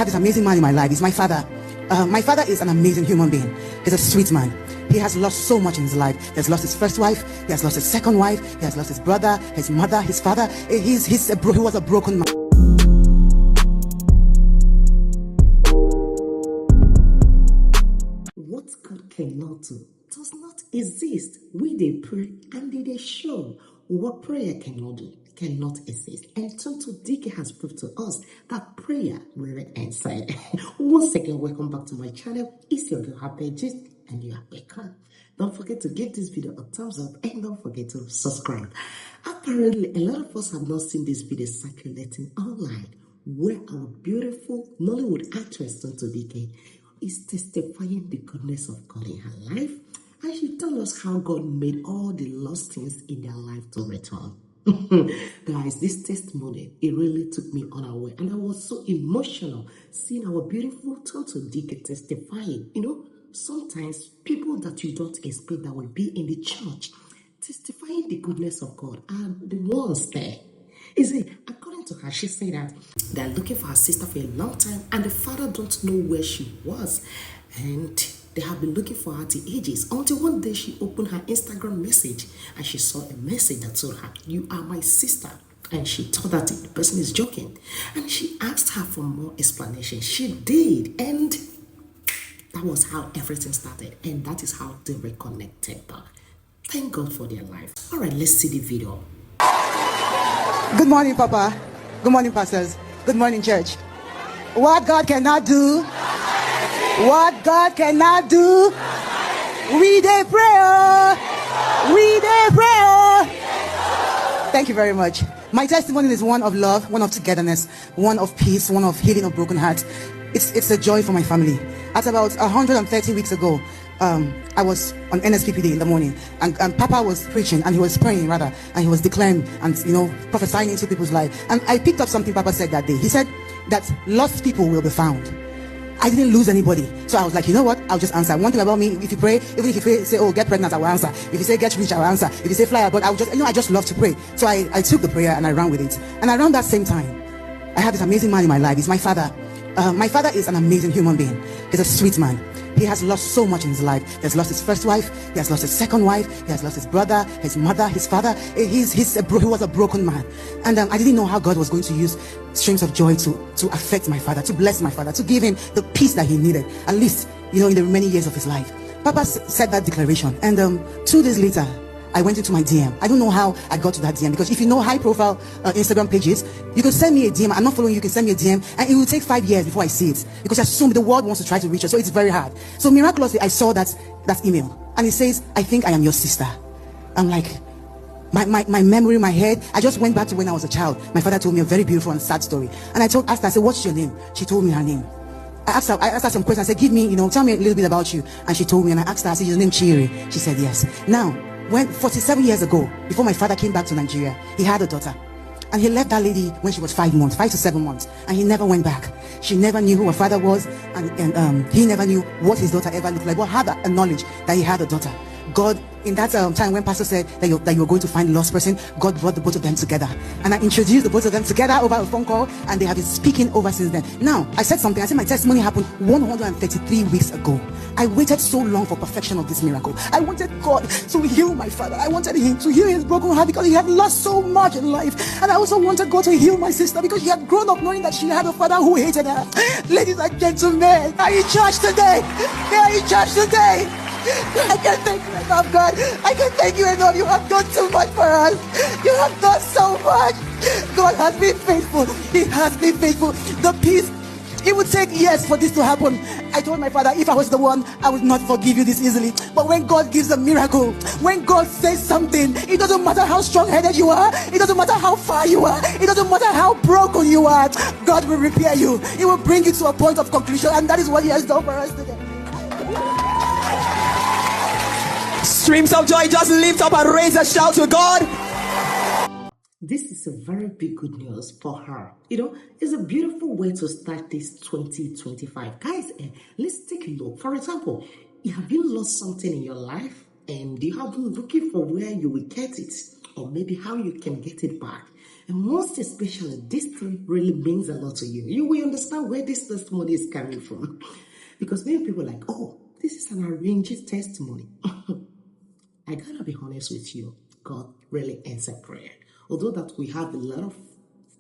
have this amazing man in my life. He's my father. My father is an amazing human being. He's a sweet man. He has lost so much in his life. He has lost his first wife. He has lost his second wife. He has lost his brother, his mother, his father. He was a broken man. What God cannot do does not exist. We they pray and they show what prayer cannot do, cannot exist. And Tonto Dike has proved to us that prayer will be answered. Once again, welcome back to my channel. It's your girl Happy Gist, and you are welcome. Don't forget to give this video a thumbs up and don't forget to subscribe. Apparently, a lot of us have not seen this video circulating online, where our beautiful Nollywood actress Tonto Dike is testifying the goodness of God in her life, and she tells us how God made all the lost things in their life to return. Guys, this testimony, it really took me unaware, and I was so emotional seeing our beautiful Tonto Dike testifying. You know, sometimes people that you don't expect that will be in the church testifying the goodness of God are the ones there. Is it, according to her, she said that they're looking for her sister for a long time and the father don't know where she was, and they have been looking for her to ages, until one day she opened her Instagram message and she saw a message that told her, "You are my sister." And she thought that the person is joking, and she asked her for more explanation. She did, and that was how everything started, and that is how they reconnected back. Thank God for their life. All right, let's see the video. Good morning, Papa. Good morning, pastors. Good morning, church. What God cannot do, what God cannot do, we dey pray. We dey pray. Thank you very much. My testimony is one of love, one of togetherness, one of peace, one of healing of broken hearts. It's a joy for my family. At about 130 weeks ago, I was on NSPPD in the morning, and Papa was preaching, and he was praying rather, and he was declaring and prophesying into people's life. And I picked up something Papa said that day. He said that lost people will be found. I didn't lose anybody, so I was like, you know what? I'll just answer. One thing about me, if you pray, even if you say, "Oh, get pregnant," I will answer. If you say get rich, I will answer. If you say fly abroad, I will just, I just love to pray. So I took the prayer and I ran with it. And around that same time, I have this amazing man in my life. He's my father. My father is an amazing human being. He's a sweet man. He has lost so much in his life. He has lost his first wife. He has lost his second wife. He has lost his brother, his mother, his father. He was a broken man. And I didn't know how God was going to use streams of joy to affect my father, to bless my father, to give him the peace that he needed, at least, in the remaining years of his life. Papa said that declaration. And 2 days later, I went into my DM. I don't know how I got to that DM, because if you know high profile Instagram pages, you can send me a DM. I'm not following you, can send me a DM, and it will take 5 years before I see it, because the world wants to try to reach us, so it's very hard. So miraculously, I saw that email, and it says, "I think I am your sister." I'm like, my memory in my head, I just went back to when I was a child. My father told me a very beautiful and sad story, and I asked her, I said, "What's your name?" She told me her name. I asked her some questions. I said, "Give me, tell me a little bit about you." And she told me, and I asked her, I said, "Your name Chiri?" She said, "Yes." Now, when 47 years ago, before my father came back to Nigeria, he had a daughter, and he left that lady when she was 5 to 7 months, and he never went back. She never knew who her father was, and he never knew what his daughter ever looked like, but had a knowledge that he had a daughter. God, in that time when Pastor said that you were going to find a lost person, God brought the both of them together, and I introduced the both of them together over a phone call, and they have been speaking over since then. Now, I said something. I said my testimony happened 133 weeks ago. I waited so long for perfection of this miracle. I wanted God to heal my father. I wanted him to heal his broken heart, because he had lost so much in life. And I also wanted God to heal my sister, because she had grown up knowing that she had a father who hated her. Ladies and gentlemen, are you in church today? Are you in church today? I can't thank you enough, God. I can't thank you enough. You have done so much for us. You have done so much. God has been faithful. He has been faithful. The peace, it would take years for this to happen. I told my father, if I was the one, I would not forgive you this easily. But when God gives a miracle, when God says something, it doesn't matter how strong-headed you are. It doesn't matter how far you are. It doesn't matter how broken you are. God will repair you. He will bring you to a point of conclusion. And that is what he has done for us today. Streams of joy, just lift up and raise a shout to God. This is a very big good news for her. It's a beautiful way to start this 2025. Guys, let's take a look. For example, have you lost something in your life and you have been looking for where you will get it, or maybe how you can get it back? And most especially, this thing really means a lot to you. You will understand where this testimony is coming from. Because many people are like, oh, this is an arranged testimony. I gotta be honest with you, God really answered prayer. Although that we have a lot of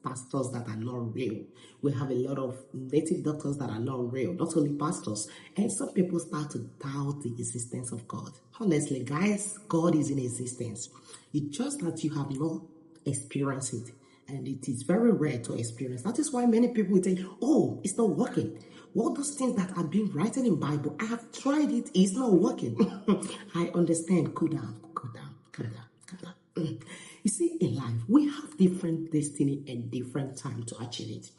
pastors that are not real, we have a lot of native doctors that are not real, not only pastors, and some people start to doubt the existence of God. Honestly, guys, God is in existence. It's just that you have not experienced it, and it is very rare to experience. That is why many people will say, oh, it's not working. All those things that have been written in Bible, I have tried it, it's not working. I understand. Cool down, calm down. You see, in life, we have different destiny and different time to achieve it.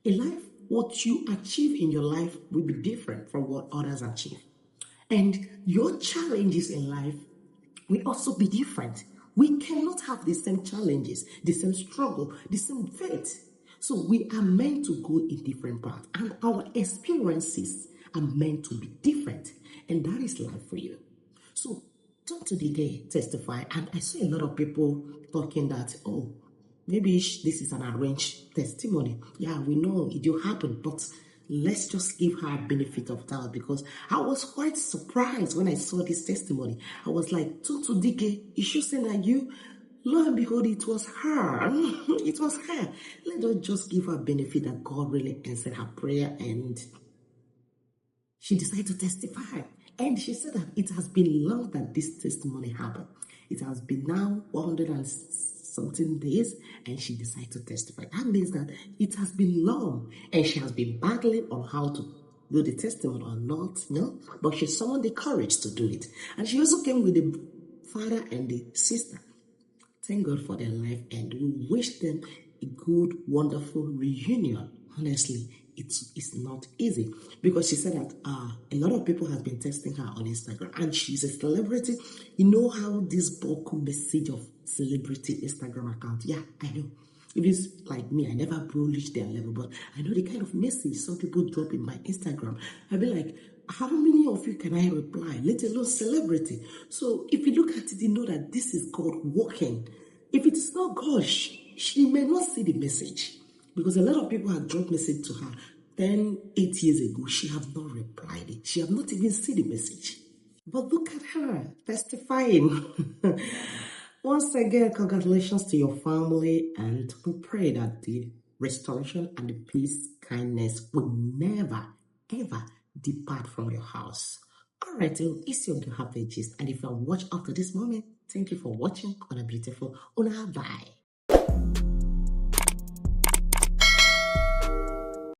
In life, what you achieve in your life will be different from what others achieve. And your challenges in life will also be different. We cannot have the same challenges, the same struggle, the same faith. So we are meant to go in different paths, and our experiences are meant to be different. And that is life for you. So Tonto Dike testify, and I see a lot of people talking that, oh, maybe this is an arranged testimony. Yeah, we know it will happen, but let's just give her a benefit of doubt, because I was quite surprised when I saw this testimony. I was like, Tonto Dike, is she saying that you? Lo and behold, it was her. It was her. Let us just give her a benefit that God really answered her prayer, and she decided to testify. And she said that it has been long that this testimony happened. It has been now 100 and something days, and she decided to testify. That means that it has been long, and she has been battling on how to do the testimony or not, but she summoned the courage to do it. And she also came with the father and the sister. Thank God for their life, and we wish them a good, wonderful reunion. Honestly, it's not easy, because she said that a lot of people have been texting her on Instagram, and she's a celebrity. You know how this bulk message of celebrity Instagram account? Yeah, I know. If it's like me, I never broached their level, but I know the kind of message some people drop in my Instagram. I'll be like, how many of you can I reply, let alone celebrity? So if you look at it, you know that this is God working. If it is not God, she may not see the message, because a lot of people have dropped message to her 10, 8 years ago. She have not replied it. She have not even seen the message. But look at her testifying. Once again, congratulations to your family, and we pray that the restoration and the peace, kindness will never, ever depart from your house. All right, it's your girl Happy Gist, and if you have watched up to this moment, thank you for watching on a beautiful Una Bye.